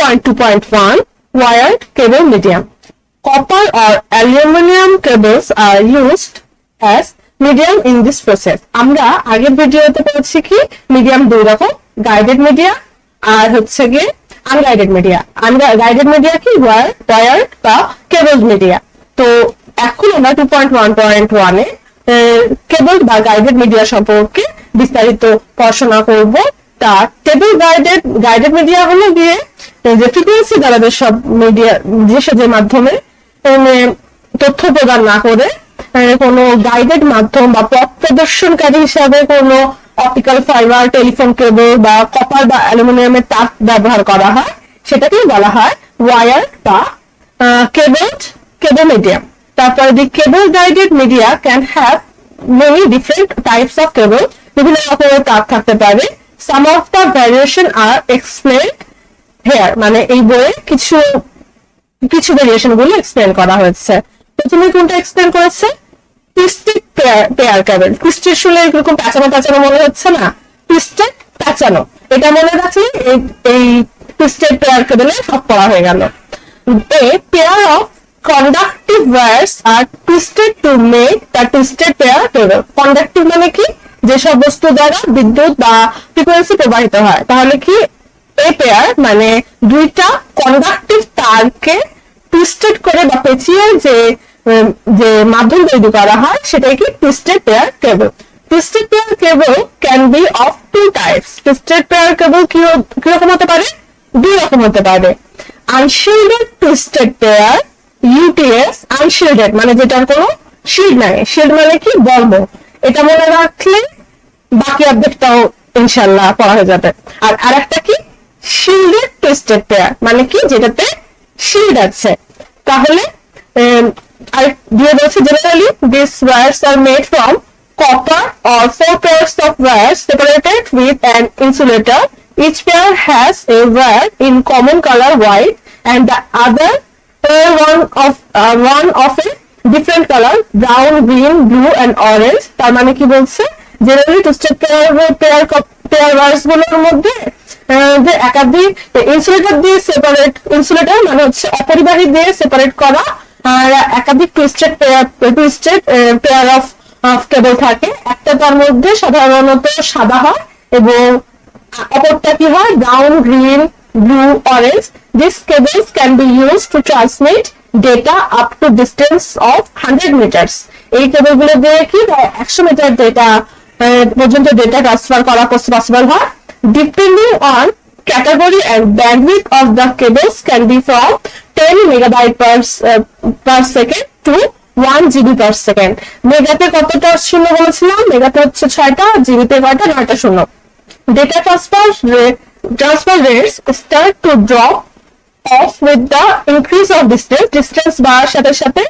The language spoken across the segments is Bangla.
2.2.1 wired cable medium. Copper or aluminum cables are used as medium in this process. আমরা আগের ভিডিওতে পড়েছি কি মিডিয়াম দুই রকম, গাইডেড মিডিয়া আর হচ্ছে গিয়ে আনগাইডেড মিডিয়া। গাইডেড মিডিয়া কি ওয়ায়ার্ড বা কেবল মিডিয়া। তো এখন আমরা 2.1.1 এ কেবল বা গাইডেড মিডিয়া সম্পর্কে বিস্তারিত পড়াশোনা করব। তা কেবল গাইডেড মিডিয়া হলো গিয়ে যে ফ্রিকোয়েন্সি দ্বারা যেসব মিডিয়া যে মাধ্যমে তথ্য প্রদান না করে কোনো গাইডেড মাধ্যম বা পথ প্রদর্শনকারী হিসাবে কোনো অপটিক্যাল ফাইবার, টেলিফোন কেবল বা কপার বা অ্যালুমিনিয়ামের তার ব্যবহার করা হয়, সেটাকেই বলা হয় ওয়ায়ার বা কেবল মিডিয়াম। তারপরে the cable guided media can have many different types of cable, বিভিন্ন রকমের তার থাকতে পারে। Some of the variation are explained here, মানে এই বইয়ে কিছু ভেরিয়েশন গুলো এক্সপ্লেন করা হয়েছে। প্রথমে কোনটা এক্সপ্লেন করেছে? Twisted pair cable. টুইস্টেড শুনে এরকম প্যাঁচানো মনে হচ্ছে না? টুইস্টেড প্যাঁচানো, এটা মনে রাখলে এই টুইস্টেড পেয়ার কেবলে সব পড়া হয়ে গেল। A pair of conductive wires are twisted to make the twisted pair cable. Conductive মানে কি? যেসব বস্তু দ্বারা বিদ্যুৎ বা ফ্রিকোয়েন্সি প্রবাহিত হয়। তাহলে কি এ পেয়ার মানে দুইটা কন্ডাক্টিভ তারকে টুইস্টেড করে বা পেঁচিয়ে যে মাধ্যম তৈরি করা হয় সেটাই কি twisted pair cable. Twisted pair cable can be of two types. Twisted pair cable কিরকম হতে পারে? দুই রকম হতে পারে। Unshielded twisted pair, UTS. Unshielded মানে যেটার কোনো শিল্ড নাই। শিল্ড মানে কি? বর্ম। এটা মনে রাখলে বাকি অর্ধেকটাও ইনশাল্লাহ পড়া হয়ে যাবে। আর আরেকটা কি? শিল্ডেড টুইস্টেড পেয়ার, মানে কি যেটাতে শিল্ড আছে। তাহলে আর দিয়ে বলছে generally this wires are made from copper or 4 pairs of wires separated with an insulator. Each pair has a wire in common color white and the other one of a different color brown, green, blue and orange. তার মানে কি বলছে? জেনারেলি টুইস্টেড পেয়ার ওয়্যারস গুলোর মধ্যে যে একাধিক ইনসুলেটর দিয়ে সেপারেট, ইনসুলেটর মানে হচ্ছে অপরিবাহী দিয়ে সেপারেট করা, আর একাধিক টুইস্টেড পেয়ার অফ কেবল থাকে। একটা তার মধ্যে সাধারণত সাদা হয় এবং অপরটা কি হয়? Brown, green, blue, orange. These cables can be used to transmit data up to distance of 100 meters. এই কেবল গুলো দিয়ে কি 100 মিটার ডেটা পর্যন্ত ডেটা ট্রান্সফার করা পসিবল হয়। Depending on category and bandwidth of the cables can be from 10 megabyte per second to 1 GB per second. মেগাতে কতটা শূন্য বলেছিলাম? মেগাতে হচ্ছে 6টা, জিবিতে কয়টা? 9টা শূন্য। Data transfer rates start to drop off with the increase of distance বাড়ার সাথে সাথে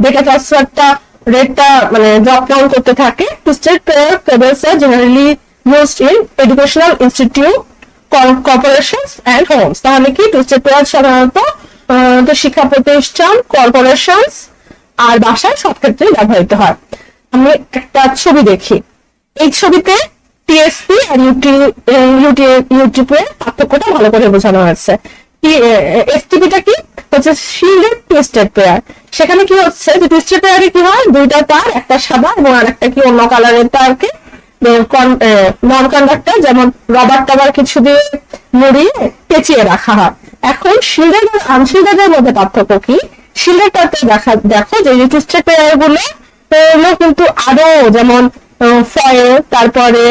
ডেটা ট্রান্সফারটা রেটটা মানে ড্রপ ডাউন করতে থাকে। Twisted pair cables are generally used in educational institute, corporations and homes. তাহলে কি টুইস্টেড পেয়ার সাধারণত শিক্ষা প্রতিষ্ঠান, কর্পোরেশনস আর বাসায় সব ক্ষেত্রে ব্যবহৃত হয়। আমি একটা ছবি দেখি। এই ছবিতে টিএসপি আর ইউটিপি এর পার্থক্যটা ভালো করে বোঝানো হয়েছে। এসটিপিটা কি হচ্ছে? Shielded twisted pair. সেখানে কি হচ্ছে যে টুইস্টেড পেয়ারে কি হয়? দুইটা তার, একটা সাদা এবং আরেকটা কি অন্য কালারের তারকে নন কন্ডাক্টর যেমন রবার টবার কিছু দিয়ে মুড়িয়ে পেঁচিয়ে রাখা হয়। এখন শিল্ডেড আর আনশিল্ডেড মধ্যে পার্থক্য কি? শিল্ডেডটাতে দেখো যে টুইস্টেড পেয়ার গুলো কিন্তু আরো যেমন ফয়েল, তারপরে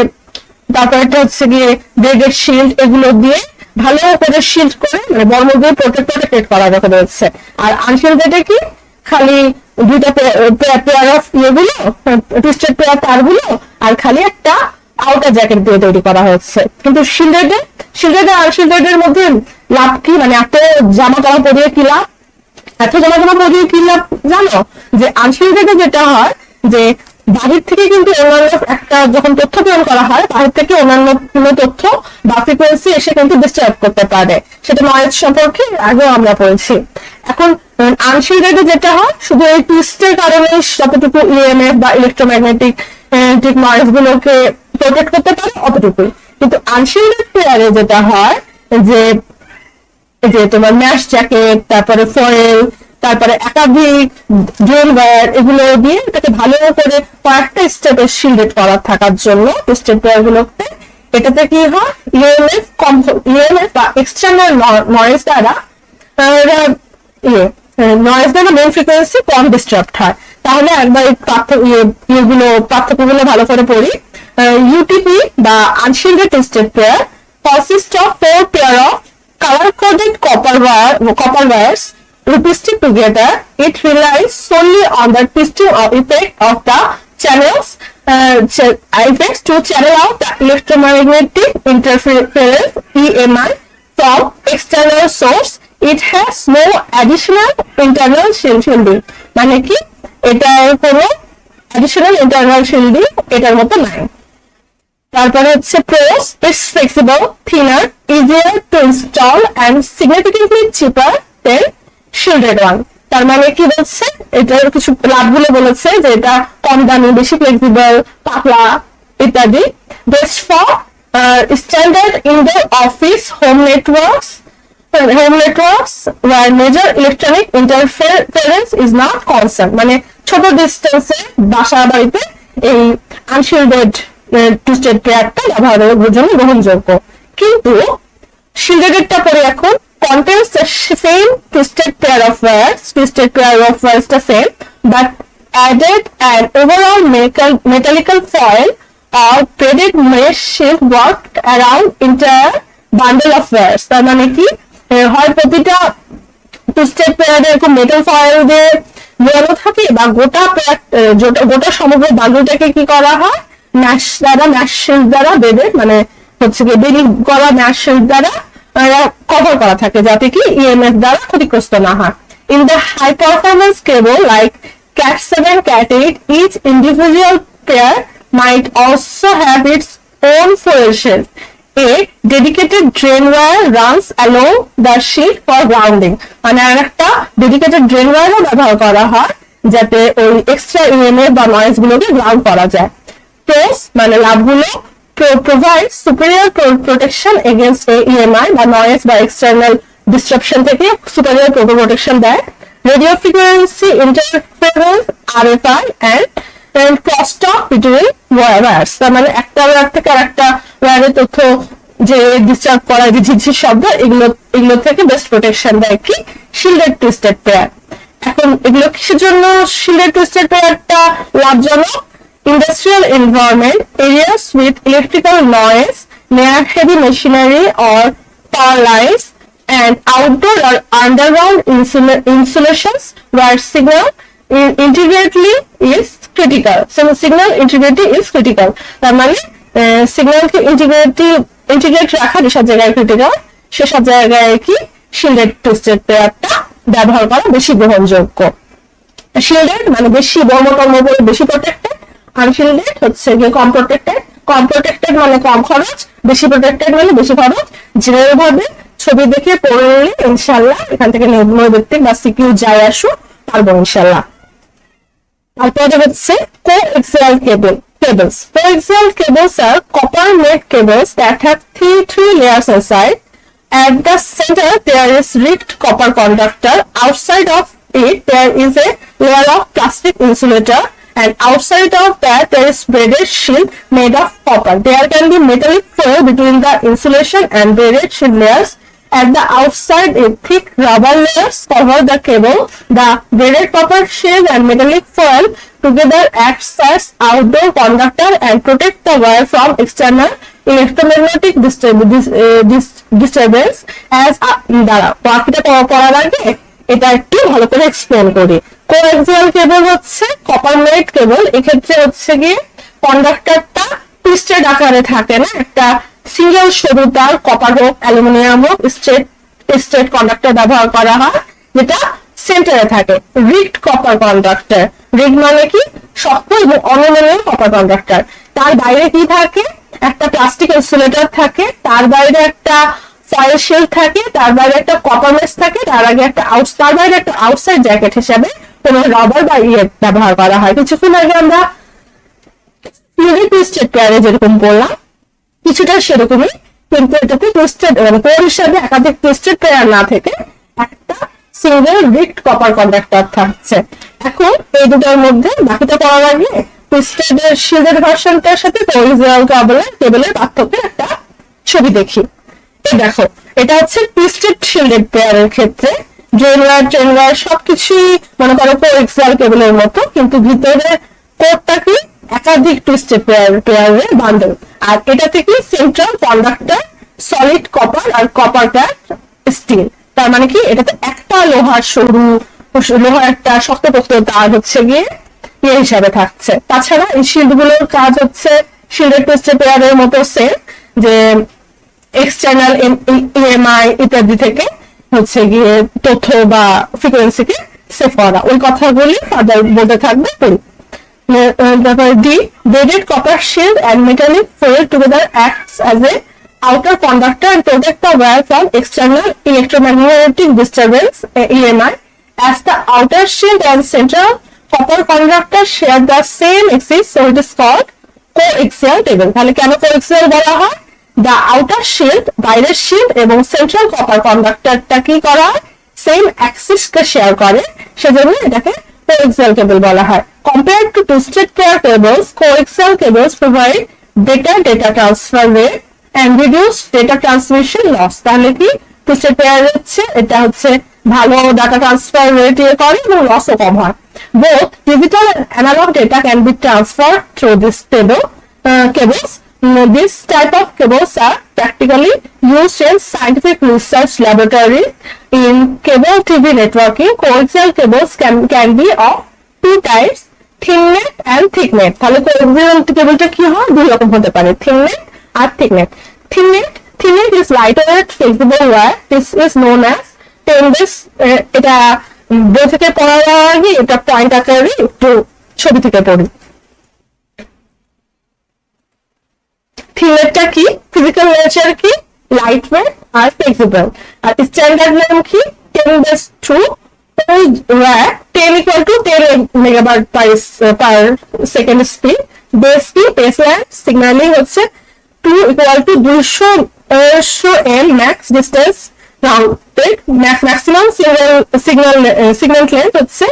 হচ্ছে গিয়ে ব্রেডেড শিল্ড, এগুলো দিয়ে ভালো করে শিল্ড করে মানে বর্ম দিয়ে প্রোটেক্টেড করা দেখা যাচ্ছে। আর আনশিল্ডেডে কি খালি দুইটা পেয়ার অফ ইয়েগুলো টুইস্টেড পেয়ার তারগুলো আর খালি একটা আউটার জ্যাকেট দিয়ে তৈরি করা হচ্ছে। কিন্তু শিল্ডেড আর আনশিল্ডেডের মধ্যে লাভ কি? মানে এত জামা কাপড় পরিয়ে কি লাভ? এত জামা কাপড় পরিয়ে কি লাভ জানো? যে আনশিল্ডেডে যেটা হয় যে বাহির থেকে কিন্তু অন্যান্য একটা যখন তথ্য প্রেরণ করা হয়, বাহির থেকে অন্যান্য কোনো তথ্য বা ফ্রিকোয়েন্সি এসে কিন্তু ডিস্টার্ব করতে পারে। সেটা নয়েজ সম্পর্কে আগেও আমরা পড়েছি। এখন আনশিল্ডেডে যেটা হয় শুধু এই টুইস্টের কারণে যতটুকু ইএমএফ বা ইলেকট্রোম্যাগনেটিক নয়েজ গুলোকে প্রোটেক্ট করতে পারে অতটুকুই। কিন্তু আনশিল্ডেড পেয়ারে যেটা হয় যে এই যে তোমার ম্যাশ জ্যাকেট, তারপরে ফয়েল, তারপরে একাধিক ড্রেল ওয়্যার, এগুলো দিয়ে এটাকে ভালো করে কয়েকটা স্টেপে শিল্ডেড করা থাকার জন্য স্টেপ ওয়্যার গুলোতে এটাতে কি হয়, ইএমএফ বা এক্সটার্নাল নয়েজ দ্বারা নয়েজ দ্বারা মেন ফ্রিকোয়েন্সি কম ডিস্টার্ব হয়। তাহলে একবার পার্থক্যগুলো ভালো করে পড়ি। ইউটিপি বা আনশিল্ডেড tested pair consists of 4 pair of color-coded copper wires twisted together. It relies solely on the twisting effect of the channels effects to channel out the electromagnetic interference (EMI) from external source. It has no additional internal shielding. মানে কি, এটার কোনো additional internal shielding এটার মতো নাই। তারপরে হচ্ছে pros, it's flexible, thinner, easier to install and significantly cheaper than shielded one. তার মানে কি বলছে, এটার কিছু লাভগুলো বলেছে যে এটা কম দামি, বেশি ফ্লেক্সিবল, পাতলা ইত্যাদি। Best for standard indoor office home networks where major electronic interference is not concerned. মানে ছোট ডিস্টেন্সে বাসা বাড়িতে এই আনশিল্ডেড টুইস্টেড পেয়ারটা ব্যবহারের জন্য গ্রহণযোগ্য। কিন্তু শিল্ডেডটা পরে এখন contains the same twisted pair of wires the same, but added an overall metallical foil or threaded mesh shield worked around entire bundle of wires. তার মানে কি, হয় প্রতিটা টুইস্টেড পেয়ারে এরকম মেটাল ফয়েল দিয়ে মোড়ানো থাকে, বা গোটা সমগ্র বান্ডলটাকে কি করা হয়, ম্যাশ শিল্ড দ্বারা বেঁধে, মানে হচ্ছে কি বেরিং করা ম্যাশ শিল্ড দ্বারা কভার করা থাকে, যাতে কি ইএমএফ দ্বারা ক্ষতিগ্রস্ত না হয়। In the high performance cable like Cat 7, Cat 8, each individual pair might also have its own foil shield. A dedicated drain wire runs along the sheet for grounding. মানে একটা ডেডিকেটেড ড্রেন ওয়্যারও ব্যবহার করা হয় যাতে ওই এক্সট্রা ইএমএফ বা নয়েজ গুলোকে গ্রাউন্ড করা যায়। Pros মানে লাভগুলো, provide superior protection against EMI বা noise বা external disruption থেকে superior protection দেয়। Radio frequency interference RFI and crosstalk between wires, তার মানে একটা ওয়্যার থেকে আরেকটা ওয়্যারের তথ্য যে ডিস্টার্ব করা, যে ঝিঝির শব্দ, এগুলো থেকে বেস্ট প্রোটেকশন দেয় কি শিল্ডেড টুইস্টেড পেয়ার। এখন এগুলো কিসের জন্য শিল্ডেড টুইস্টেড পেয়ারটা লাভজনক? Industrial environment, areas with electrical noise near heavy machinery or power lines, and outdoor or underground installations where signal integrity is critical. So signal integrity is critical. তার মানে সিগন্যালকে ইন্টিগ্রেট রাখা যেসব জায়গায় ক্রিটিক্যাল, সেসব জায়গায় কি শিল্ডেড টুইস্টেড পেয়ারটা ব্যবহার করা বেশি গ্রহণযোগ্য। শিল্ডেড মানে বেশি বেশি প্রোটেক্টেড, আনশিল্ডেড হচ্ছে গিয়ে কম প্রোটেক্টেড মানে কম খরচ, বেশি প্রোটেক্টেড মানে বেশি খরচ। জেনারেল ভাবে ছবি দেখে পড়ে নিলে ইনশাল্লাহ এখান থেকে নৈর্ব্যক্তিক বা সিকিউ যায় আসো পারবো ইনশাল্লাহ। তারপরে হচ্ছে coaxial cables. Coaxial cables are copper made cables that have three layers inside. At the center there is rigged copper conductor. Outside of it there is a layer of plastic insulator, and outside of that there is braided shield made of copper. There can be metallic foil between the insulation and braided shield layers. At the outside, a thick rubber layers cover the cable. The braided copper shield and metallic foil together acts as outdoor conductor and protect the wire from external electromagnetic disturbance. As দ্বারা বাকিটা পড়ার আগে এটা একটু ভালো করে এক্সপ্লেন করি। কোএক্সিয়াল কেবল হচ্ছে কপার মেড কেবল। এক্ষেত্রে হচ্ছে গিয়ে কন্ডাক্টরটা টুইস্টেড আকারে থাকে না, একটা সিঙ্গেল সরু তার, কপার হোক অ্যালুমিনিয়াম হোক, স্ট্রেট কন্ডাক্টর ব্যবহার করা হয় যেটা সেন্টারে থাকে। রিগড কপার কন্ডাক্টর, রিগ মানে কি শক্ত এবং অনমনীয় কপার কন্ডাক্টর। তার বাইরে কি থাকে, একটা প্লাস্টিক ইনসুলেটর থাকে, তার বাইরে একটা ফয়েল শিল্ড থাকে, তার বাইরে একটা কপার মেশ থাকে, তার বাইরে একটা আউটসাইড জ্যাকেট হিসাবে কোনো রবার বা ব্যবহার করা হয়। কিছুক্ষণ আগে আমরা টুইস্টেড পেয়ারে যেরকম বললাম কিছুটা সেরকমই কিন্তু এটাতে টুইস্টেড মানে কোর হিসাবে একাধিক টুইস্টেড পেয়ার না থেকে একটা সিঙ্গেল রিক্ট কপার কন্ডাক্টর থাকছে। এখন এই দুটার মধ্যে বাকিটা করার আগে টুইস্টেড শিল্ডেড ভার্সনটার সাথে কোরিজিনাল কেবলের পার্থক্যের একটা ছবি দেখি। এই দেখো, এটা হচ্ছে টুইস্টেড শিল্ডেড পেয়ারের ক্ষেত্রে ড্রেনওয়ার ট্রেনওয়ার সবকিছুই মনে করো কোএক্সিয়াল কেবলের মতো, কিন্তু ভিতরে কোরটা কি একাধিক টুইস্টেড পেয়ারের বান্ডল। আর এটা থেকে সেন্ট্রাল কন্ডাক্টর সলিড কপার আর কপার ক্যাট স্টিল। তার মানে কি এটাতে একটা লোহার একটা শক্তপোক্ত তার হচ্ছে গিয়ে হিসাবে থাকছে। তাছাড়া এই শিল্ড গুলোর কাজ হচ্ছে শিল্ডেড টুইস্টেড পেয়ারের মতো সেম, যে এক্সটার্নাল ইএমআই ইত্যাদি থেকে হচ্ছে গিয়ে তথ্য বা ফ্রিকোয়েন্সিকে সেভ করা। ওই কথাগুলি ফার্দার বলতে থাকবে। তারপর D, braided copper shield and metallic foil together acts as a outer conductor and protect the wire from external electromagnetic disturbance EMI, as the outer shield and central copper conductor share the same axis, so it is called coaxial cable। তাহলে কেন coaxial বলা হয়? the outer shield বাইরের শিল্ড এবং সেন্ট্রাল কপার কন্ডাক্টরটা কি করা সেম অ্যাক্সিস কে শেয়ার করে, সেজন্য এটাকে coaxial cable বলা হয়। Compared to twisted pair cables, coaxial cables provide better data transfer rate and reduce data transmission loss। তাহলে কি টুইস্টেড পেয়ার হচ্ছে এটা হচ্ছে ভালো ডাটা ট্রান্সফার রেট করে এবং লসও কম হয়। Both digital and analog data can be transferred through this cables. This type of cables are practically used in scientific research laboratories. In cable TV networking, coaxial cables can be of two types, thinnet and thicknet। তাহলে কোএক্সিয়াল কেবলটা কি হয়? দুই রকম হতে পারে, thinnet R thicknet। Thinnet is lightweight flexible wire. This is known as tendrils। এটা বই থেকে পড়ার আগে এটা পয়েন্ট আকারে একটু ছবি থেকে পড়ি। থিনেটটা কি? ফিজিক্যাল নেচার কি? লাইট ওয়েট আর ফ্লেক্সিবল। আর স্ট্যান্ডার্ড নাম কি? 10^2 wire, 10 equal to 10 megabyte per second speed। Base কি? বেসলাইন সিগন্যালিং হচ্ছে 2 equal to 200 m max distance rounded। maximum signal length হচ্ছে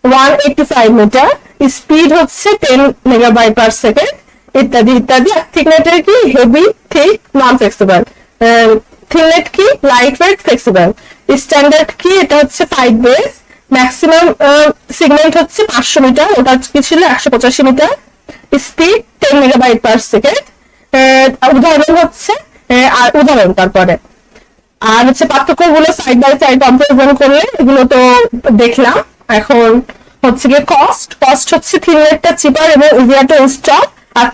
185 মিটার। স্পিড হচ্ছে 10 megabyte per second ইত্যাদি ইত্যাদি। থিকনেটের কি? হেভি, থিক, নন ফ্লেক্সিবল। থিকনেট কি? Light weight, flexible. স্ট্যান্ডার্ড কি? এটা হচ্ছে 5 বেস। ম্যাক্সিমাম সিগন্যাল হচ্ছে 500 মিটার, ওটা কি ছিল 185 metre. Speed 10 megabyte per second. উদাহরণ হচ্ছে উদাহরণ তারপরে আর হচ্ছে পার্থক্যগুলো সাইড বাই সাইড কম্পারিজন করলে এগুলো তো দেখলাম। এখন হচ্ছে গিয়ে কস্ট হচ্ছে থিকনেটটা চিপার এবং ইজিয়ার টু ইনস্টল, আর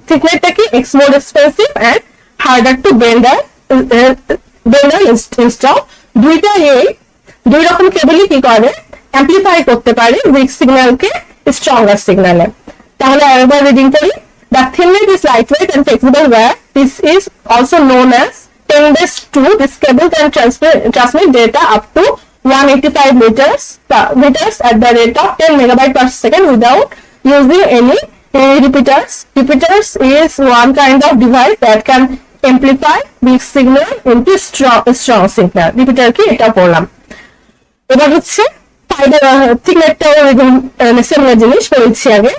থিকনেটটা কি? More expensive and harder to bender install. দুই রকম কেবলই কি করে? অ্যাম্পলিফাই করতে পারে উইক সিগন্যালকে স্ট্রঙ্গার সিগন্যালে। তাহলে আরেকবার রিডিং করি। The thinnet is lightweight and flexible wire. This is also known as 10^2। This cable can transmit data up to 185 meters at the rate of 10 megabyte per second without using any repeaters। Repeaters is one kind of device that can amplify weak signal into strong signal। Repeater কি? এটা পড়লাম। এবার হচ্ছে থিকনেটটাও সিমিলার জিনিস পড়েছি আগে।